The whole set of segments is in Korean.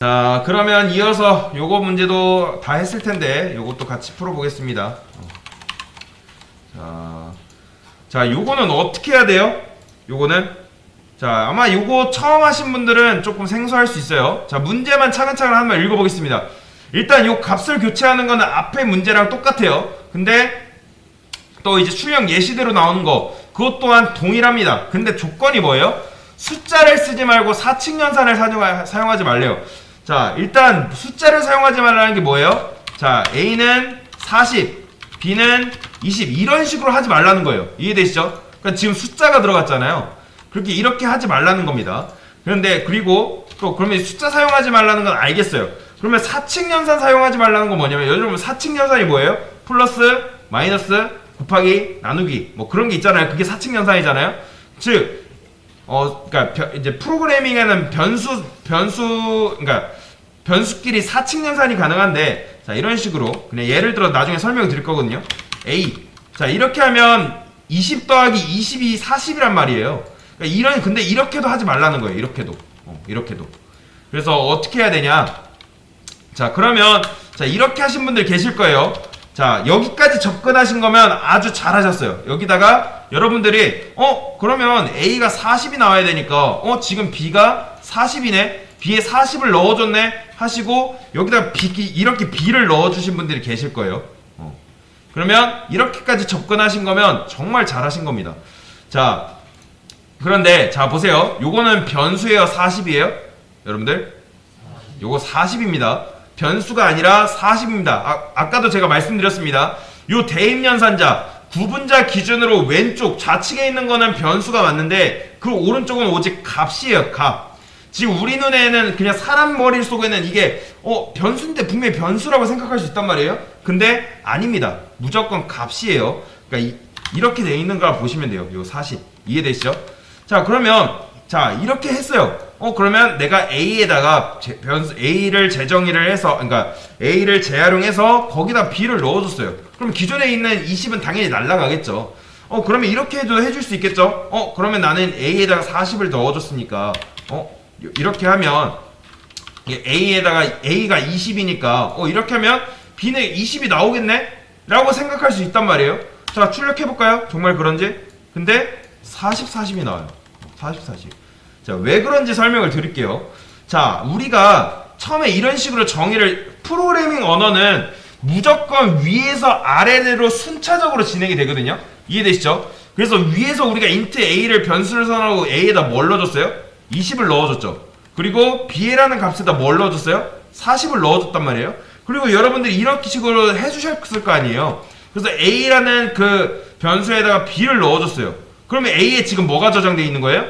자, 그러면 이어서 요거 문제도 다 했을 텐데 요것도 같이 풀어보겠습니다. 자, 요거는 어떻게 해야 돼요? 요거는 자, 아마 요거 처음 하신 분들은 조금 생소할 수 있어요. 자, 문제만 차근차근 한번 읽어보겠습니다. 일단 요 값을 교체하는 거는 앞에 문제랑 똑같아요. 근데 또 이제 출력 예시대로 나오는 거 그것 또한 동일합니다. 근데 조건이 뭐예요? 숫자를 쓰지 말고 사칙 연산을 사용하지 말래요. 자, 일단 숫자를 사용하지 말라는 게 뭐예요? 자, A는 40, B는 20 이런 식으로 하지 말라는 거예요. 이해되시죠? 그러니까 지금 숫자가 들어갔잖아요. 그렇게 이렇게 하지 말라는 겁니다. 그런데 그리고 또 그러면 숫자 사용하지 말라는 건 알겠어요. 그러면 사칙 연산 사용하지 말라는 건 뭐냐면 여러분 사칙 연산이 뭐예요? 플러스, 마이너스, 곱하기, 나누기 뭐 그런 게 있잖아요. 그게 사칙 연산이잖아요. 즉 그러니까 이제 프로그래밍에는 그러니까 변수끼리 사칙 연산이 가능한데 자, 이런 식으로 그냥 예를 들어 나중에 설명을 드릴 거거든요. A. 자, 이렇게 하면 20 더하기 20이 40이란 말이에요. 그러니까 근데 이렇게도 하지 말라는 거예요. 이렇게도. 이렇게도. 그래서 어떻게 해야 되냐? 자, 그러면 자, 이렇게 하신 분들 계실 거예요. 자, 여기까지 접근하신 거면 아주 잘하셨어요. 여기다가 여러분들이 그러면 A가 40이 나와야 되니까 지금 B가 40이네. B에 40을 넣어줬네 하시고 여기다가 이렇게 B를 넣어주신 분들이 계실 거예요. 그러면 이렇게까지 접근하신 거면 정말 잘하신 겁니다. 자, 그런데 자 보세요. 요거는 변수예요, 40이에요? 여러분들 요거 40입니다. 변수가 아니라 40입니다. 아까도 제가 말씀드렸습니다. 요 대입연산자 구분자 기준으로 왼쪽 좌측에 있는 거는 변수가 맞는데 그 오른쪽은 오직 값이에요. 값. 지금 우리 눈에는 그냥 사람 머릿속에는 이게 변수인데 분명히 변수라고 생각할 수 있단 말이에요. 근데 아닙니다. 무조건 값이에요. 그러니까 이렇게 돼 있는 걸 보시면 돼요. 요 40 이해되시죠? 자, 그러면 자, 이렇게 했어요. 그러면 내가 A에다가 변수 A를 재정의를 해서 그러니까 A를 재활용해서 거기다 B를 넣어줬어요. 그럼 기존에 있는 20은 당연히 날라가겠죠. 그러면 이렇게 해도 해줄 수 있겠죠? 그러면 나는 A에다가 40을 넣어줬으니까 이렇게 하면 A에다가 A가 20이니까 이렇게 하면 B는 20이 나오겠네? 라고 생각할 수 있단 말이에요. 자, 출력해볼까요? 정말 그런지? 근데 40, 40이 나와요. 40, 40. 자, 왜 그런지 설명을 드릴게요. 자, 우리가 처음에 이런 식으로 정의를 프로그래밍 언어는 무조건 위에서 아래로 순차적으로 진행이 되거든요. 이해되시죠? 그래서 위에서 우리가 int a를 변수를 선언하고 a에다 뭘 넣어줬어요? 20을 넣어줬죠. 그리고 b라는 값에다 뭘 넣어줬어요? 40을 넣어줬단 말이에요. 그리고 여러분들이 이렇게 식으로 해주셨을 거 아니에요. 그래서 a라는 그 변수에다가 b를 넣어줬어요. 그러면 a에 지금 뭐가 저장되어 있는 거예요?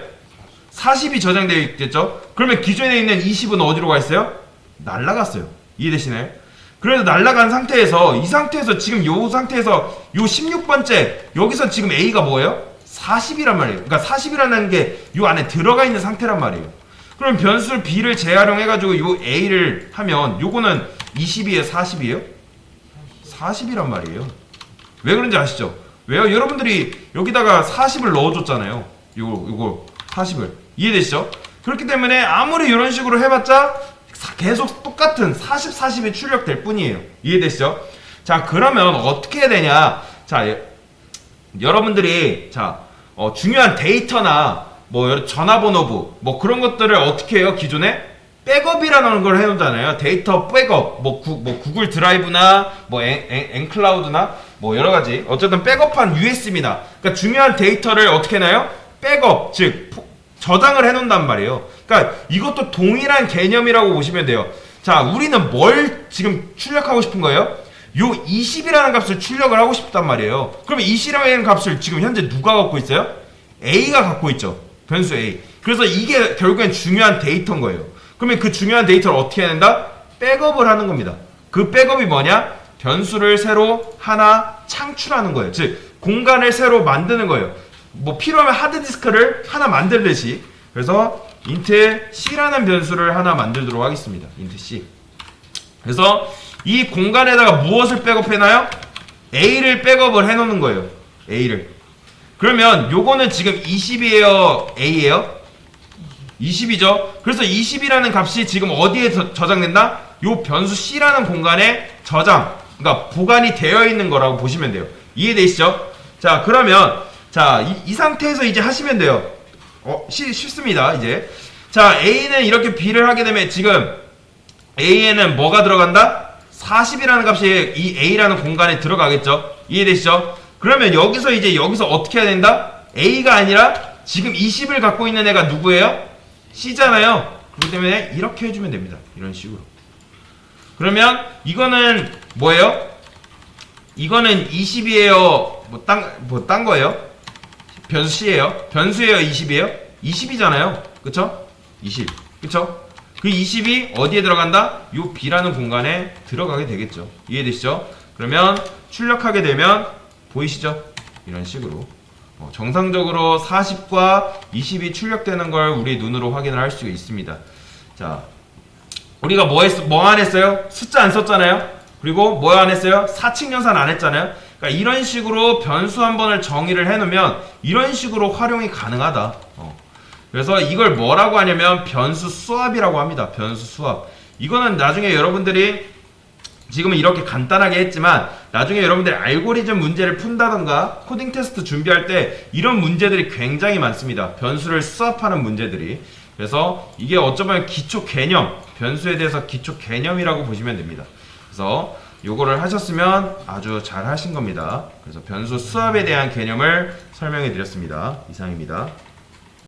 40이 저장되어 있겠죠? 그러면 기존에 있는 20은 어디로 가 있어요? 날라갔어요. 이해되시나요? 그래서 날라간 상태에서 이 상태에서 지금 요 상태에서 요 16번째 여기서 지금 a가 뭐예요? 40이란 말이에요. 그러니까 40이라는 게 요 안에 들어가 있는 상태란 말이에요. 그럼 변수 b를 재활용해가지고 요 a를 하면 요거는 20이에요? 40이에요? 40이란 말이에요. 왜 그런지 아시죠? 왜요? 여러분들이 여기다가 40을 넣어줬잖아요. 요거 40을. 이해되시죠? 그렇기 때문에 아무리 이런 식으로 해봤자 계속 똑같은 40, 40이 출력될 뿐이에요. 이해되시죠? 자, 그러면 어떻게 해야 되냐? 자, 여러분들이 자 중요한 데이터나 뭐 전화번호부 뭐 그런 것들을 어떻게 해요? 기존에 백업이라는 걸 해놓잖아요. 데이터 백업 뭐 구글 드라이브나 뭐 엔클라우드나 뭐 여러가지 어쨌든 백업한 USB나 그러니까 중요한 데이터를 어떻게 해놔요? 백업 즉 저장을 해놓는단 말이에요. 그러니까 이것도 동일한 개념이라고 보시면 돼요. 자, 우리는 뭘 지금 출력하고 싶은 거예요? 요 20이라는 값을 출력을 하고 싶단 말이에요. 그러면 20이라는 값을 지금 현재 누가 갖고 있어요? A가 갖고 있죠. 변수 A. 그래서 이게 결국엔 중요한 데이터인 거예요. 그러면 그 중요한 데이터를 어떻게 해야 된다? 백업을 하는 겁니다. 그 백업이 뭐냐? 변수를 새로 하나 창출하는 거예요. 즉 공간을 새로 만드는 거예요. 뭐 필요하면 하드디스크를 하나 만들듯이. 그래서 int c라는 변수를 하나 만들도록 하겠습니다. int c. 그래서 이 공간에다가 무엇을 백업해놔요? a를 백업을 해놓는 거예요. a를. 그러면 요거는 지금 20이에요? a예요? 20이죠. 그래서 20이라는 값이 지금 어디에 저장된다? 요 변수 C라는 공간에 그러니까 보관이 되어 있는 거라고 보시면 돼요. 이해되시죠? 자, 그러면 자, 이 상태에서 이제 하시면 돼요. 쉽습니다. 이제 자, A는 이렇게 B를 하게 되면 지금 A에는 뭐가 들어간다? 40이라는 값이 이 A라는 공간에 들어가겠죠. 이해되시죠? 그러면 여기서 어떻게 해야 된다? A가 아니라 지금 20을 갖고 있는 애가 누구예요? C잖아요. 그렇기 때문에 이렇게 해주면 됩니다. 이런 식으로. 그러면 이거는 뭐예요? 이거는 20이에요. 딴 거예요? 변수 C예요. 변수예요. 20이에요? 20이잖아요. 그쵸? 20. 그쵸? 그 20이 어디에 들어간다? 요 B라는 공간에 들어가게 되겠죠. 이해되시죠? 그러면 출력하게 되면 보이시죠? 이런 식으로 정상적으로 40과 20이 출력되는 걸 우리 눈으로 확인을 할 수 있습니다. 자, 우리가 뭐 안 했어요? 숫자 안 썼잖아요. 그리고 뭐 안 했어요? 사칙 연산 안 했잖아요. 그러니까 이런 식으로 변수 한 번을 정의를 해놓으면 이런 식으로 활용이 가능하다. 그래서 이걸 뭐라고 하냐면 변수 수합이라고 합니다. 변수 수합. 이거는 나중에 여러분들이 지금은 이렇게 간단하게 했지만 나중에 여러분들이 알고리즘 문제를 푼다던가 코딩 테스트 준비할 때 이런 문제들이 굉장히 많습니다. 변수를 수합하는 문제들이. 그래서 이게 어쩌면 기초 개념, 변수에 대해서 기초 개념이라고 보시면 됩니다. 그래서 요거를 하셨으면 아주 잘 하신 겁니다. 그래서 변수 수합에 대한 개념을 설명해 드렸습니다. 이상입니다.